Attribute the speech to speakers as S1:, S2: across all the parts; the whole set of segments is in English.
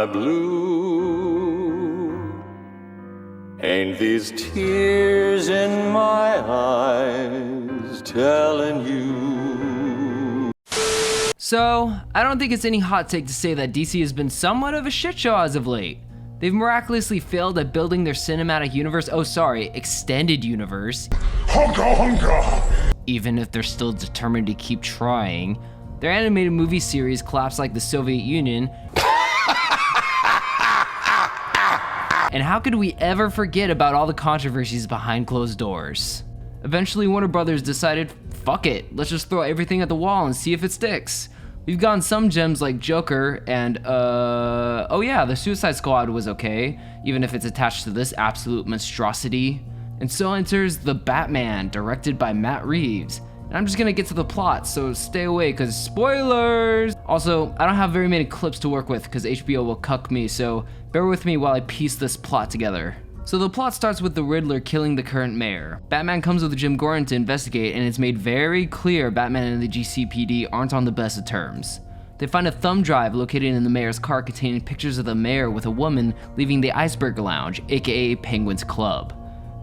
S1: my blue? Ain't these tears in my eyes telling you?
S2: So, I don't think it's any hot take to say that DC has been somewhat of a shit show as of late. They've miraculously failed at building their cinematic universe, extended universe. Even if they're still determined to keep trying. Their animated movie series collapsed like the Soviet Union. And how could we ever forget about all the controversies behind closed doors? Eventually, Warner Brothers decided, fuck it, let's just throw everything at the wall and see if it sticks. We've gotten some gems like Joker and, the Suicide Squad was okay, even if it's attached to this absolute monstrosity. And so enters The Batman, directed by Matt Reeves. And I'm just gonna get to the plot, so stay away, cause spoilers! Also, I don't have very many clips to work with, cause HBO will cuck me, so bear with me while I piece this plot together. So the plot starts with the Riddler killing the current mayor. Batman comes with Jim Gordon to investigate, and it's made very clear Batman and the GCPD aren't on the best of terms. They find a thumb drive located in the mayor's car containing pictures of the mayor with a woman leaving the Iceberg Lounge, aka Penguin's Club.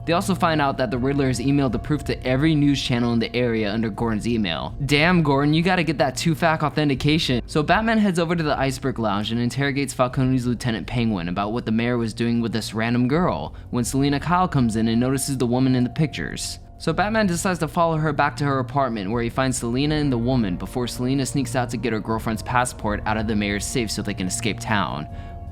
S2: They also find out that the Riddler has emailed the proof to every news channel in the area under Gordon's email. Damn, Gordon, you gotta get that two-factor authentication. So Batman heads over to the Iceberg Lounge and interrogates Falcone's Lieutenant Penguin about what the mayor was doing with this random girl, when Selina Kyle comes in and notices the woman in the pictures. So Batman decides to follow her back to her apartment where he finds Selina and the woman before Selina sneaks out to get her girlfriend's passport out of the mayor's safe so they can escape town.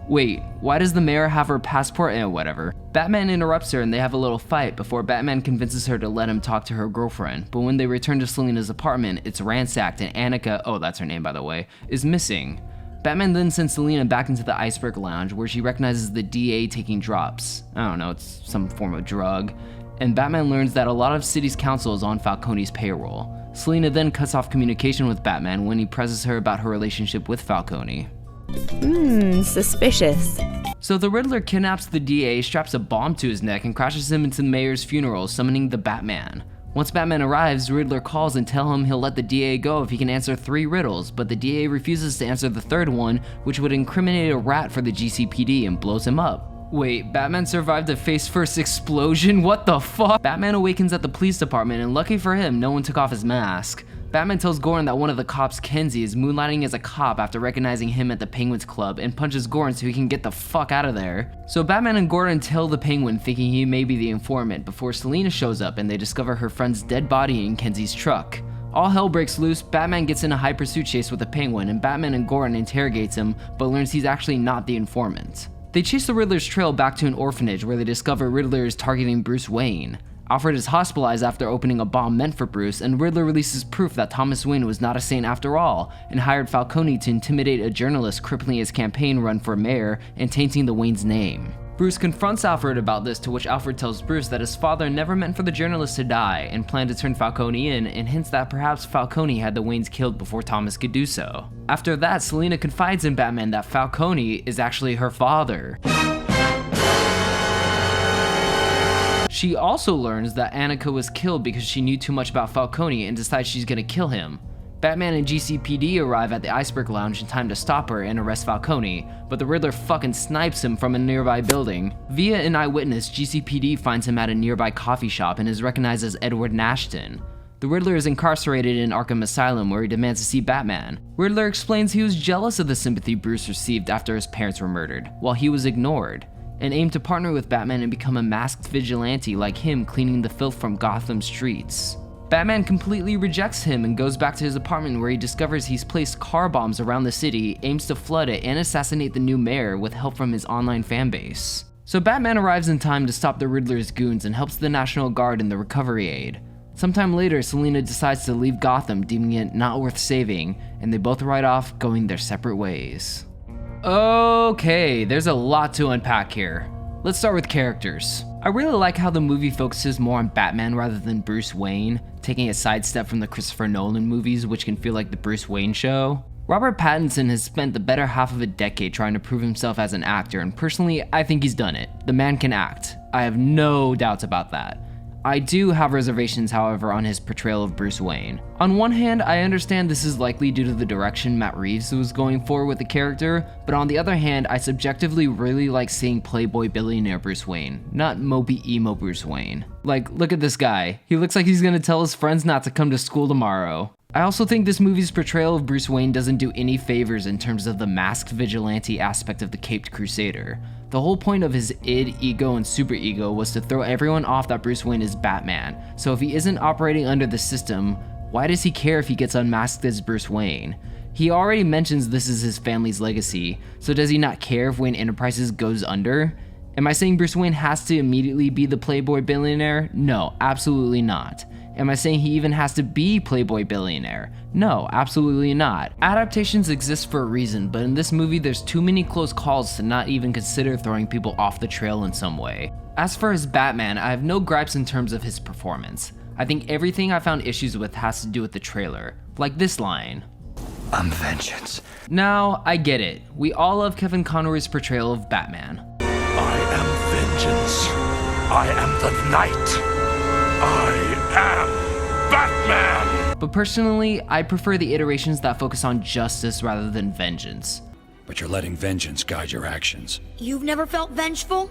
S2: Wait, why does the mayor have her passport and whatever? Batman interrupts her and they have a little fight before Batman convinces her to let him talk to her girlfriend, but when they return to Selina's apartment, it's ransacked and Annika, that's her name by the way, is missing. Batman then sends Selina back into the Iceberg Lounge where she recognizes the DA taking drops. I don't know, it's some form of drug. And Batman learns that a lot of city's council is on Falcone's payroll. Selina then cuts off communication with Batman when he presses her about her relationship with Falcone.
S3: Suspicious.
S2: So the Riddler kidnaps the DA, straps a bomb to his neck, and crashes him into the mayor's funeral, summoning the Batman. Once Batman arrives, Riddler calls and tells him he'll let the DA go if he can answer 3 riddles, but the DA refuses to answer the third one, which would incriminate a rat for the GCPD, and blows him up. Wait, Batman survived a face-first explosion? What the fuck? Batman awakens at the police department, and lucky for him, no one took off his mask. Batman tells Gordon that one of the cops, Kenzie, is moonlighting as a cop after recognizing him at the Penguin's Club and punches Gordon so he can get the fuck out of there. So Batman and Gordon tell the Penguin thinking he may be the informant before Selina shows up and they discover her friend's dead body in Kenzie's truck. All hell breaks loose, Batman gets in a high pursuit chase with the Penguin and Batman and Gordon interrogates him but learns he's actually not the informant. They chase the Riddler's trail back to an orphanage where they discover Riddler is targeting Bruce Wayne. Alfred is hospitalized after opening a bomb meant for Bruce, and Riddler releases proof that Thomas Wayne was not a saint after all, and hired Falcone to intimidate a journalist crippling his campaign run for mayor and tainting the Wayne's name. Bruce confronts Alfred about this, to which Alfred tells Bruce that his father never meant for the journalist to die and planned to turn Falcone in, and hints that perhaps Falcone had the Waynes killed before Thomas could do so. After that, Selina confides in Batman that Falcone is actually her father. She also learns that Annika was killed because she knew too much about Falcone and decides she's gonna kill him. Batman and GCPD arrive at the Iceberg Lounge in time to stop her and arrest Falcone, but the Riddler fucking snipes him from a nearby building. Via an eyewitness, GCPD finds him at a nearby coffee shop and is recognized as Edward Nashton. The Riddler is incarcerated in Arkham Asylum where he demands to see Batman. Riddler explains he was jealous of the sympathy Bruce received after his parents were murdered, while he was ignored, and aimed to partner with Batman and become a masked vigilante like him cleaning the filth from Gotham streets. Batman completely rejects him and goes back to his apartment where he discovers he's placed car bombs around the city, aims to flood it, and assassinate the new mayor with help from his online fanbase. So Batman arrives in time to stop the Riddler's goons and helps the National Guard in the recovery aid. Sometime later, Selina decides to leave Gotham, deeming it not worth saving, and they both ride off, going their separate ways. Okay, there's a lot to unpack here. Let's start with characters. I really like how the movie focuses more on Batman rather than Bruce Wayne, taking a sidestep from the Christopher Nolan movies, which can feel like the Bruce Wayne show. Robert Pattinson has spent the better half of a decade trying to prove himself as an actor, and personally, I think he's done it. The man can act. I have no doubts about that. I do have reservations, however, on his portrayal of Bruce Wayne. On one hand, I understand this is likely due to the direction Matt Reeves was going for with the character, but on the other hand, I subjectively really like seeing Playboy billionaire Bruce Wayne, not mopey emo Bruce Wayne. Like, look at this guy. He looks like he's gonna tell his friends not to come to school tomorrow. I also think this movie's portrayal of Bruce Wayne doesn't do any favors in terms of the masked vigilante aspect of the Caped Crusader. The whole point of his id, ego, and superego was to throw everyone off that Bruce Wayne is Batman, so if he isn't operating under the system, why does he care if he gets unmasked as Bruce Wayne? He already mentions this is his family's legacy, so does he not care if Wayne Enterprises goes under? Am I saying Bruce Wayne has to immediately be the Playboy billionaire? No, absolutely not. Am I saying he even has to be Playboy billionaire? No, absolutely not. Adaptations exist for a reason, but in this movie there's too many close calls to not even consider throwing people off the trail in some way. As for his Batman, I have no gripes in terms of his performance. I think everything I found issues with has to do with the trailer, like this line.
S3: I'm vengeance.
S2: Now, I get it. We all love Kevin Conroy's portrayal of Batman.
S4: I am vengeance. I am the night. I am Batman!
S2: But personally, I prefer the iterations that focus on justice rather than vengeance.
S3: But you're letting vengeance guide your actions.
S5: You've never felt vengeful?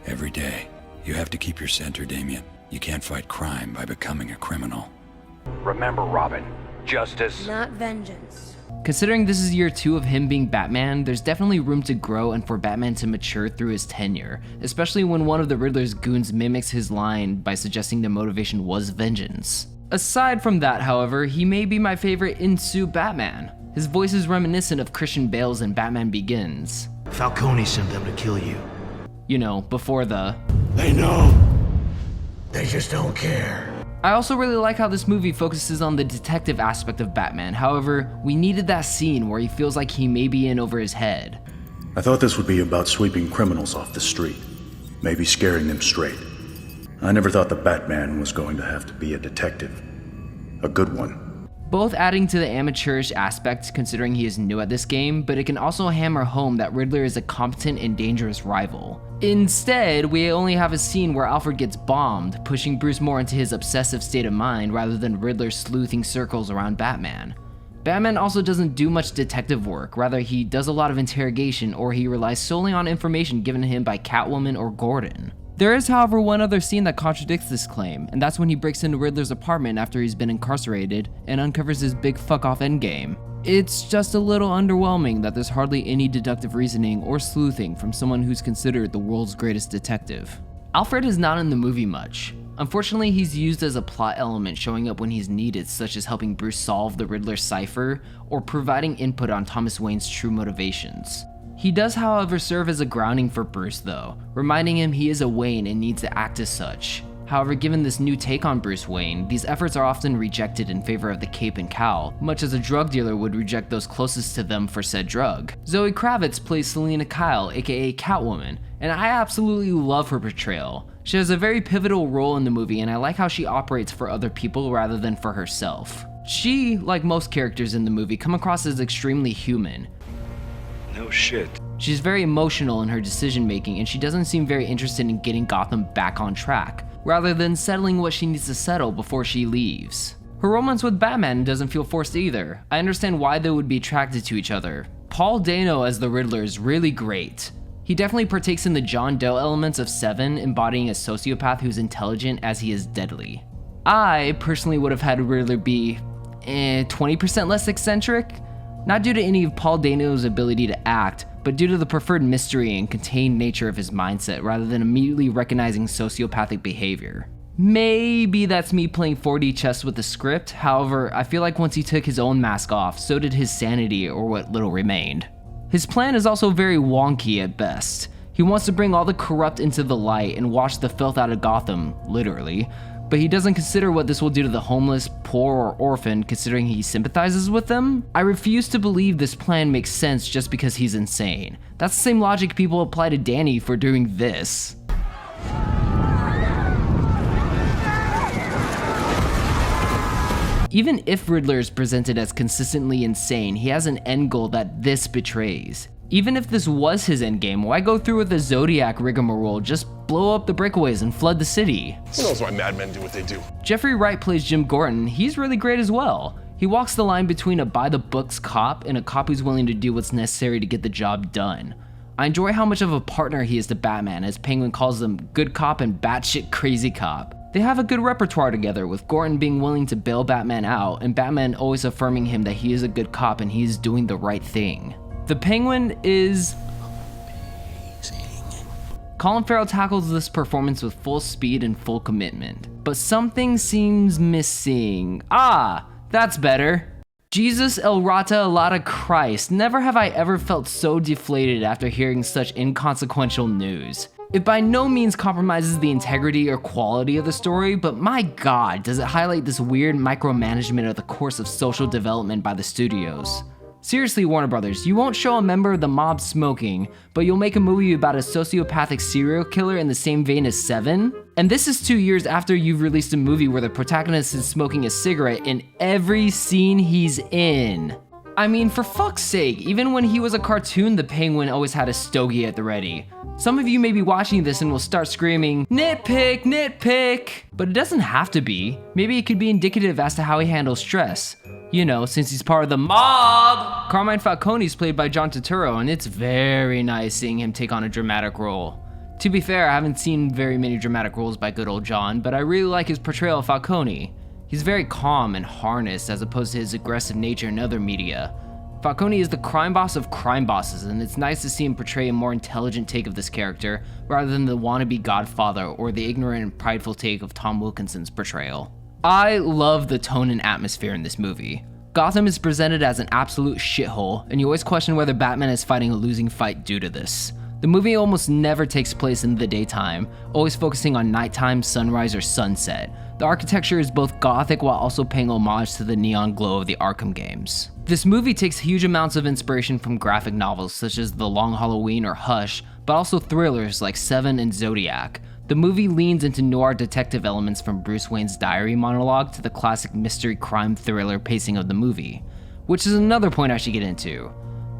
S3: Every day. You have to keep your center, Damien. You can't fight crime by becoming a criminal.
S4: Remember, Robin, justice.
S5: Not vengeance.
S2: Considering this is year 2 of him being Batman, there's definitely room to grow and for Batman to mature through his tenure, especially when one of the Riddler's goons mimics his line by suggesting the motivation was vengeance. Aside from that, however, he may be my favorite in-suit Batman. His voice is reminiscent of Christian Bale's in Batman Begins.
S6: Falcone sent them to kill you.
S2: You know, before the...
S6: They know. They just don't care.
S2: I also really like how this movie focuses on the detective aspect of Batman. However, we needed that scene where he feels like he may be in over his head.
S7: I thought this would be about sweeping criminals off the street, maybe scaring them straight. I never thought the Batman was going to have to be a detective. A good one.
S2: Both adding to the amateurish aspect considering he is new at this game, but it can also hammer home that Riddler is a competent and dangerous rival. Instead, we only have a scene where Alfred gets bombed, pushing Bruce more into his obsessive state of mind rather than Riddler sleuthing circles around Batman. Batman also doesn't do much detective work, rather he does a lot of interrogation or he relies solely on information given to him by Catwoman or Gordon. There is, however, one other scene that contradicts this claim, and that's when he breaks into Riddler's apartment after he's been incarcerated and uncovers his big fuck-off endgame. It's just a little underwhelming that there's hardly any deductive reasoning or sleuthing from someone who's considered the world's greatest detective. Alfred is not in the movie much. Unfortunately, he's used as a plot element showing up when he's needed, such as helping Bruce solve the Riddler cipher or providing input on Thomas Wayne's true motivations. He does, however, serve as a grounding for Bruce though, reminding him he is a Wayne and needs to act as such. However, given this new take on Bruce Wayne, these efforts are often rejected in favor of the cape and cowl, much as a drug dealer would reject those closest to them for said drug. Zoe Kravitz plays Selina Kyle, aka Catwoman, and I absolutely love her portrayal. She has a very pivotal role in the movie and I like how she operates for other people rather than for herself. She, like most characters in the movie, come across as extremely human.
S4: No shit.
S2: She's very emotional in her decision making and she doesn't seem very interested in getting Gotham back on track, rather than settling what she needs to settle before she leaves. Her romance with Batman doesn't feel forced either. I understand why they would be attracted to each other. Paul Dano as the Riddler is really great. He definitely partakes in the John Doe elements of Seven, embodying a sociopath who's intelligent as he is deadly. I personally would have had Riddler be 20% less eccentric. Not due to any of Paul Dano's ability to act, but due to the preferred mystery and contained nature of his mindset rather than immediately recognizing sociopathic behavior. Maybe that's me playing 4D chess with the script, however, I feel like once he took his own mask off, so did his sanity or what little remained. His plan is also very wonky at best. He wants to bring all the corrupt into the light and wash the filth out of Gotham, literally, but he doesn't consider what this will do to the homeless, poor, or orphan considering he sympathizes with them. I refuse to believe this plan makes sense just because he's insane. That's the same logic people apply to Danny for doing this. Even if Riddler is presented as consistently insane, he has an end goal that this betrays. Even if this was his endgame, why go through with the Zodiac rigmarole? Just blow up the breakaways and flood the city.
S8: Who knows why madmen do what they do?
S2: Jeffrey Wright plays Jim Gordon. He's really great as well. He walks the line between a by-the-books cop and a cop who's willing to do what's necessary to get the job done. I enjoy how much of a partner he is to Batman, as Penguin calls him good cop and batshit crazy cop. They have a good repertoire together, with Gordon being willing to bail Batman out, and Batman always affirming him that he is a good cop and he is doing the right thing. The Penguin is amazing. Colin Farrell tackles this performance with full speed and full commitment, but something seems missing. That's better. Jesus El Rata Alata Christ, never have I ever felt so deflated after hearing such inconsequential news. It by no means compromises the integrity or quality of the story, but my god, does it highlight this weird micromanagement of the course of social development by the studios. Seriously, Warner Brothers, you won't show a member of the mob smoking, but you'll make a movie about a sociopathic serial killer in the same vein as Seven? And this is 2 years after you've released a movie where the protagonist is smoking a cigarette in every scene he's in. I mean, for fuck's sake, even when he was a cartoon, the Penguin always had a stogie at the ready. Some of you may be watching this and will start screaming, nitpick, nitpick! But it doesn't have to be. Maybe it could be indicative as to how he handles stress. You know, since he's part of the mob! Carmine Falcone is played by John Turturro, and it's very nice seeing him take on a dramatic role. To be fair, I haven't seen very many dramatic roles by good old John, but I really like his portrayal of Falcone. He's very calm and harnessed as opposed to his aggressive nature in other media. Falcone is the crime boss of crime bosses, and it's nice to see him portray a more intelligent take of this character, rather than the wannabe godfather or the ignorant and prideful take of Tom Wilkinson's portrayal. I love the tone and atmosphere in this movie. Gotham is presented as an absolute shithole, and you always question whether Batman is fighting a losing fight due to this. The movie almost never takes place in the daytime, always focusing on nighttime, sunrise, or sunset. The architecture is both gothic while also paying homage to the neon glow of the Arkham games. This movie takes huge amounts of inspiration from graphic novels such as The Long Halloween or Hush, but also thrillers like Seven and Zodiac. The movie leans into noir detective elements from Bruce Wayne's diary monologue to the classic mystery crime thriller pacing of the movie, which is another point I should get into.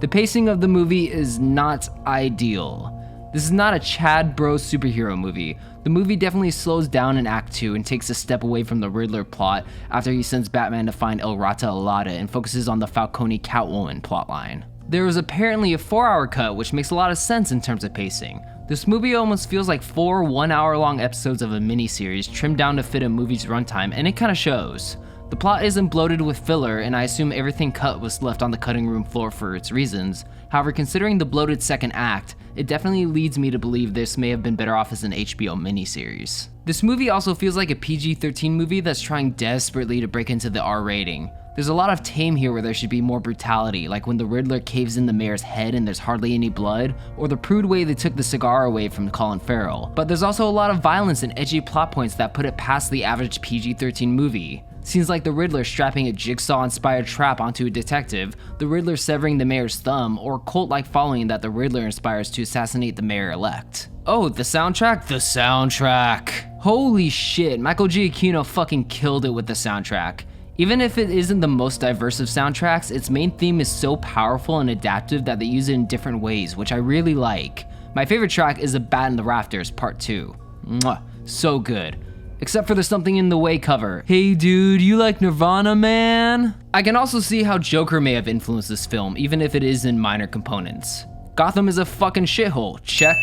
S2: The pacing of the movie is not ideal. This is not a Chad Bros superhero movie. The movie definitely slows down in Act 2 and takes a step away from the Riddler plot after he sends Batman to find El Rata Alata and focuses on the Falcone Catwoman plotline. There was apparently a 4-hour cut, which makes a lot of sense in terms of pacing. This movie almost feels like 4 one-hour-long episodes of a miniseries trimmed down to fit a movie's runtime, and it kinda shows. The plot isn't bloated with filler, and I assume everything cut was left on the cutting room floor for its reasons. However, considering the bloated second act, it definitely leads me to believe this may have been better off as an HBO miniseries. This movie also feels like a PG-13 movie that's trying desperately to break into the R rating. There's a lot of tame here where there should be more brutality, like when the Riddler caves in the mayor's head and there's hardly any blood, or the prude way they took the cigar away from Colin Farrell. But there's also a lot of violence and edgy plot points that put it past the average PG-13 movie. Scenes like the Riddler strapping a Jigsaw-inspired trap onto a detective, the Riddler severing the mayor's thumb, or cult-like following that the Riddler inspires to assassinate the mayor-elect. Oh, the soundtrack? The soundtrack! Holy shit, Michael Giacchino fucking killed it with the soundtrack. Even if it isn't the most diverse of soundtracks, its main theme is so powerful and adaptive that they use it in different ways, which I really like. My favorite track is A Bat in the Rafters, Part 2. Mwah, so good. Except for the Something in the Way cover. Hey dude, you like Nirvana, man? I can also see how Joker may have influenced this film, even if it is in minor components. Gotham is a fucking shithole, check.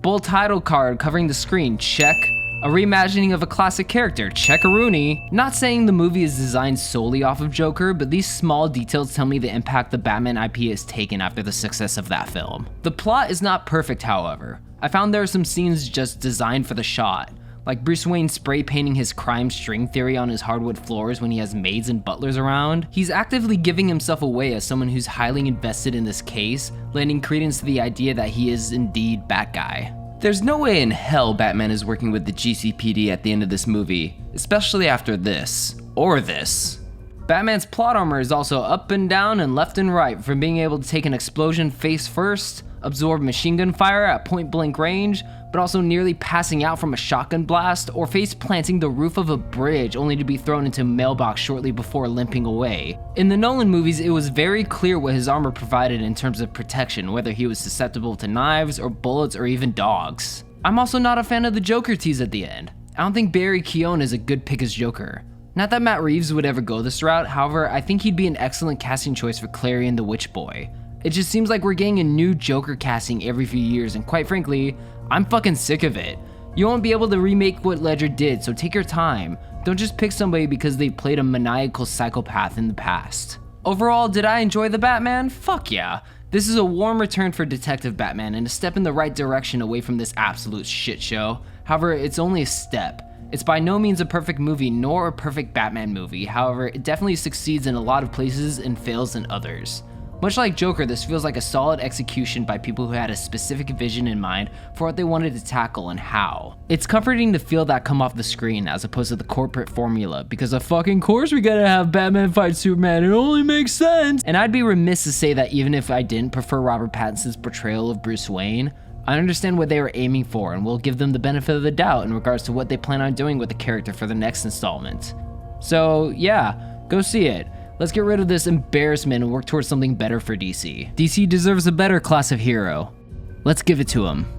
S2: Bold title card covering the screen, check. A reimagining of a classic character, check-a-rooney. Not saying the movie is designed solely off of Joker, but these small details tell me the impact the Batman IP has taken after the success of that film. The plot is not perfect, however. I found there are some scenes just designed for the shot, like Bruce Wayne spray painting his crime string theory on his hardwood floors when he has maids and butlers around. He's actively giving himself away as someone who's highly invested in this case, lending credence to the idea that he is indeed Batguy. There's no way in hell Batman is working with the GCPD at the end of this movie, especially after this, or this. Batman's plot armor is also up and down and left and right, from being able to take an explosion face first, absorb machine gun fire at point blank range, but also nearly passing out from a shotgun blast or face planting the roof of a bridge only to be thrown into a mailbox shortly before limping away. In the Nolan movies, it was very clear what his armor provided in terms of protection, whether he was susceptible to knives or bullets or even dogs. I'm also not a fan of the Joker tease at the end. I don't think Barry Keoghan is a good pick as Joker. Not that Matt Reeves would ever go this route, however, I think he'd be an excellent casting choice for Clarion the Witch Boy. It just seems like we're getting a new Joker casting every few years, and quite frankly, I'm fucking sick of it. You won't be able to remake what Ledger did, so take your time. Don't just pick somebody because they played a maniacal psychopath in the past. Overall, did I enjoy the Batman? Fuck yeah. This is a warm return for Detective Batman and a step in the right direction away from this absolute shit show. However, it's only a step. It's by no means a perfect movie nor a perfect Batman movie, however, it definitely succeeds in a lot of places and fails in others. Much like Joker, this feels like a solid execution by people who had a specific vision in mind for what they wanted to tackle and how. It's comforting to feel that come off the screen as opposed to the corporate formula, because of fucking course we gotta have Batman fight Superman, it only makes sense! And I'd be remiss to say that even if I didn't prefer Robert Pattinson's portrayal of Bruce Wayne, I understand what they were aiming for and will give them the benefit of the doubt in regards to what they plan on doing with the character for the next installment. So yeah, go see it. Let's get rid of this embarrassment and work towards something better for DC. DC deserves a better class of hero. Let's give it to them.